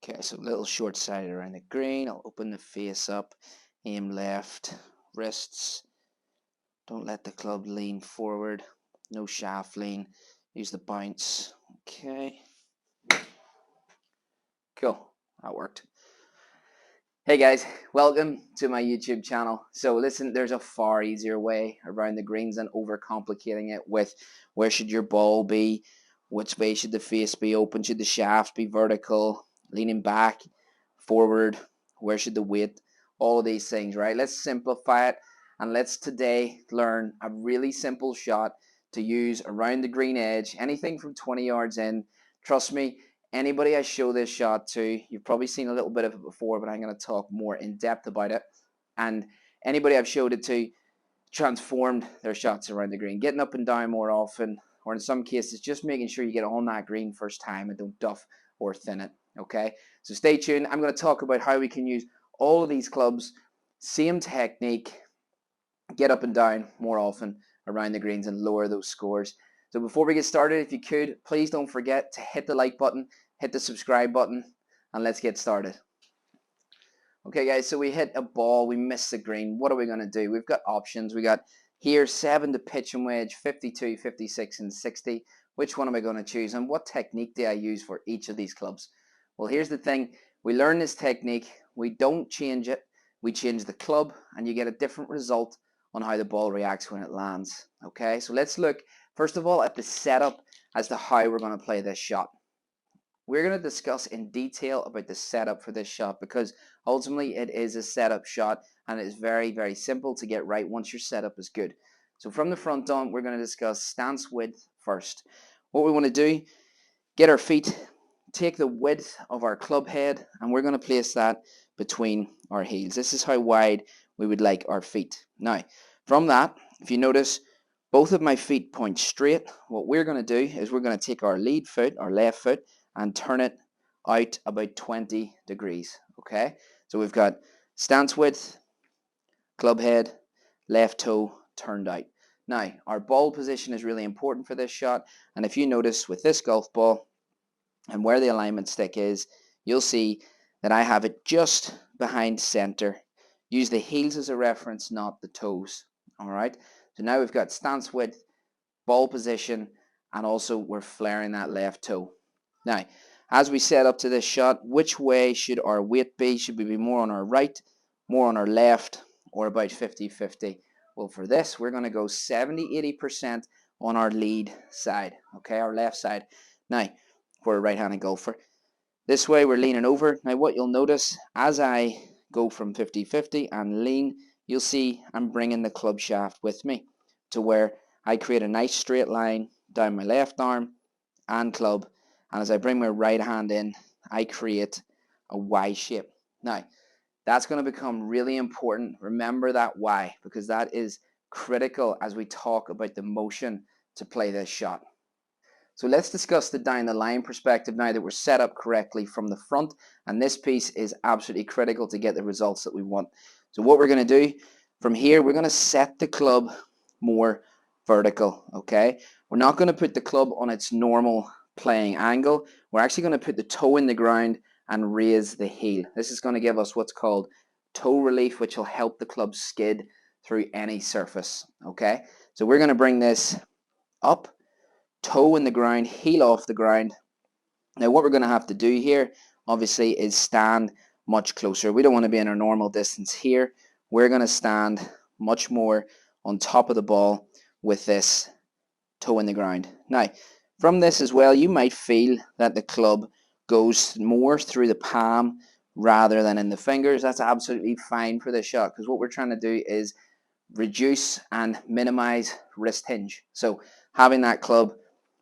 Okay, so a little short side around the green. I'll open the face up, aim left, wrists. Don't let the club lean forward. No shaft lean. Use the bounce. Okay. Cool. That worked. Hey guys, welcome to my YouTube channel. So listen, there's a far easier way around the greens than overcomplicating it with where should your ball be, which way should the face be open, should the shaft be vertical, leaning back, forward, where should the weight, all of these things, right? Let's simplify it and let's today learn a really simple shot to use around the green edge, anything from 20 yards in. Trust me, anybody I show this shot to, you've probably seen a little bit of it before, but I'm going to talk more in depth about it. And anybody I've showed it to transformed their shots around the green, getting up and down more often, or in some cases, just making sure you get on that green first time and don't duff or thin it. Okay, so stay tuned. I'm going to talk about how we can use all of these clubs, same technique, get up and down more often around the greens and lower those scores. So before we get started, if you could, please don't forget to hit the like button, hit the subscribe button, and let's get started. Okay guys, so we hit a ball, we missed the green. What are we going to do? We've got options. We got here 7 to pitch and wedge, 52, 56, and 60. Which one am I going to choose? And what technique do I use for each of these clubs? Well, here's the thing. We learn this technique. We don't change it. We change the club, and you get a different result on how the ball reacts when it lands. Okay, so let's look first of all at the setup as to how we're going to play this shot. We're going to discuss in detail about the setup for this shot because ultimately it is a setup shot and it is very, very simple to get right once your setup is good. So from the front on, we're going to discuss stance width first. What we want to do, get our feet, take the width of our club head, and we're going to place that between our heels. This is how wide we would like our feet. Now, from that, if you notice, both of my feet point straight. What we're going to do is we're going to take our lead foot, our left foot, and turn it out about 20 degrees. Okay, so we've got stance width, club head, left toe turned out. Now, our ball position is really important for this shot, and if you notice with this golf ball and where the alignment stick is, you'll see that I have it just behind center. Use the heels as a reference, not the toes. All right, so now we've got stance width, ball position, and also we're flaring that left toe. Now, as we set up to this shot, which way should our weight be? Should we be more on our right, more on our left, or about 50-50? Well, for this, we're going to go 70-80% on our lead side, okay, our left side. Now, for a right-handed golfer, this way we're leaning over. Now, what you'll notice, as I go from 50-50 and lean, you'll see I'm bringing the club shaft with me to where I create a nice straight line down my left arm and club, and as I bring my right hand in, I create a Y shape. Now, that's going to become really important. Remember that Y, because that is critical as we talk about the motion to play this shot. So let's discuss the down the line perspective now that we're set up correctly from the front, and this piece is absolutely critical to get the results that we want. So what we're going to do from here, we're going to set the club more vertical, okay? We're not going to put the club on its normal playing angle. We're actually going to put the toe in the ground and raise the heel. This is going to give us what's called toe relief, which will help the club skid through any surface, okay? So we're going to bring this up, toe in the ground, heel off the ground. Now what we're going to have to do here, obviously, is stand much closer. We don't want to be in our normal distance here. We're going to stand much more on top of the ball with this toe in the ground. Now, from this as well, you might feel that the club goes more through the palm rather than in the fingers. That's absolutely fine for this shot because what we're trying to do is reduce and minimize wrist hinge. So having that club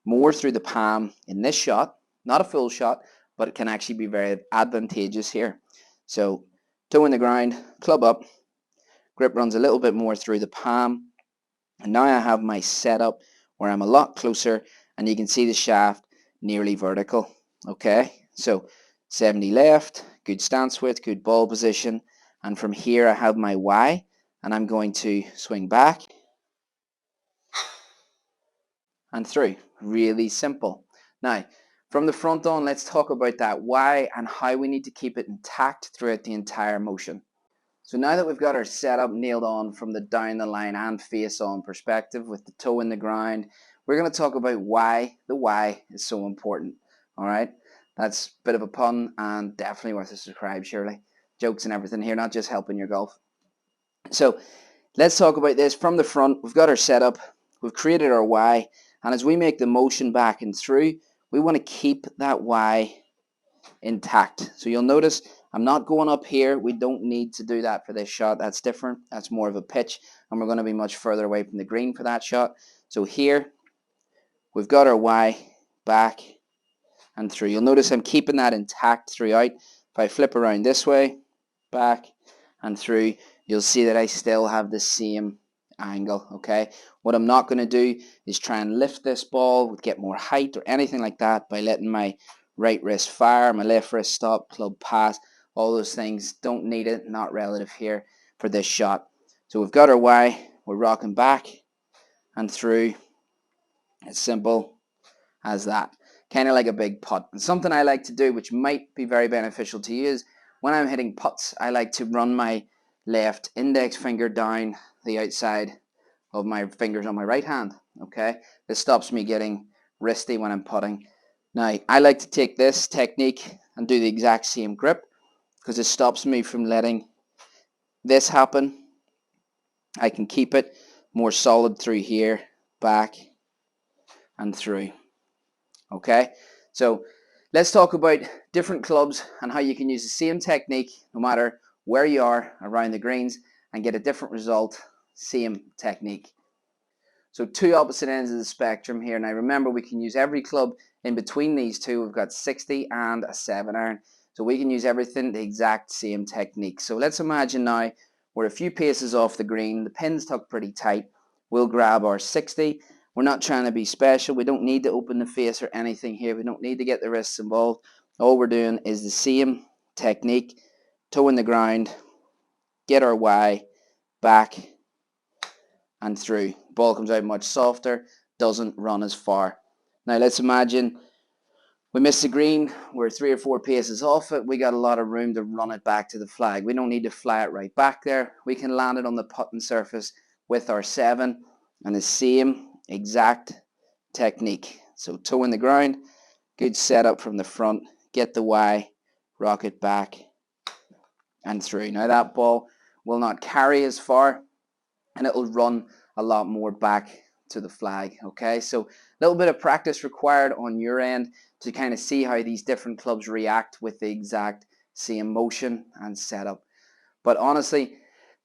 more through the palm in this shot, not a full shot, but it can actually be very advantageous here. So toe in the ground, club up, grip runs a little bit more through the palm, and now I have my setup where I'm a lot closer and you can see the shaft nearly vertical. Okay, so 70 left, good stance width, good ball position, and from here I have my Y and I'm going to swing back and through. Really simple. Now, From the front on, let's talk about that why and how we need to keep it intact throughout the entire motion. So now that we've got our setup nailed on from the down the line and face on perspective with the toe in the ground, we're going to talk about why the why is so important. All right, that's a bit of a pun and definitely worth a subscribe, surely. Jokes and everything here, not just helping your golf. So let's talk about this from the front. We've got our setup, we've created our why, and as we make the motion back and through, we want to keep that why intact. So you'll notice I'm not going up here. We don't need to do that for this shot. That's different. That's more of a pitch, and we're going to be much further away from the green for that shot. So here we've got our Y back and through. You'll notice I'm keeping that intact throughout. If I flip around this way, back and through, you'll see that I still have the same angle. Okay, what I'm not going to do is try and lift this ball, get more height or anything like that by letting my right wrist fire, my left wrist stop, club pass, all those things. Don't need it, not relative here for this shot. So we've got our Y, we're rocking back and through. It's simple as that. Kind of like a big putt. And something I like to do, which might be very beneficial to you, is when I'm hitting putts, I like to run my left index finger down the outside of my fingers on my right hand. Okay, this stops me getting wristy when I'm putting. Now, I like to take this technique and do the exact same grip because it stops me from letting this happen. I can keep it more solid through here, back and through. Okay, so let's talk about different clubs and how you can use the same technique no matter where you are around the greens and get a different result, same technique. So two opposite ends of the spectrum here. Now remember, we can use every club in between these two. We've got 60 and a 7-iron. So we can use everything the exact same technique. So let's imagine now we're a few paces off the green. The pin's tucked pretty tight. We'll grab our 60. We're not trying to be special. We don't need to open the face or anything here. We don't need to get the wrists involved. All we're doing is the same technique. Toe in the ground. Get our Y back and through. Ball comes out much softer, doesn't run as far. Now let's imagine we missed the green, we're 3 or 4 paces off it, we got a lot of room to run it back to the flag. We don't need to fly it right back there. We can land it on the putting surface with our 7 and the same exact technique. So toe in the ground, good setup from the front, get the Y, rock it back and through. Now that ball will not carry as far and it will run a lot more back to the flag. Okay, so a little bit of practice required on your end to kind of see how these different clubs react with the exact same motion and setup. But honestly,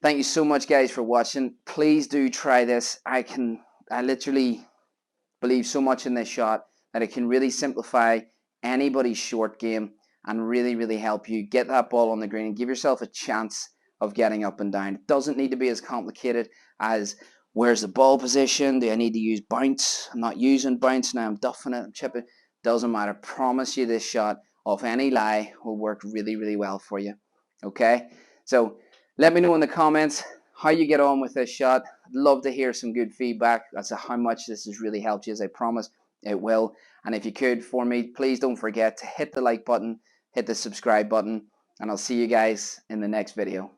thank you so much guys for watching. Please do try this. I literally believe so much in this shot that it can really simplify anybody's short game and really help you get that ball on the green and give yourself a chance of getting up and down. It doesn't need to be as complicated as where's the ball position, do I need to use bounce, I'm not using bounce now, I'm duffing it, I'm chipping. Doesn't matter. Promise you this shot off any lie will work really well for you. Okay, so let me know in the comments how you get on with this shot. I'd love to hear some good feedback as to how much this has really helped you, as I promise it will. And if you could for me, please don't forget to hit the like button, hit the subscribe button, and I'll see you guys in the next video.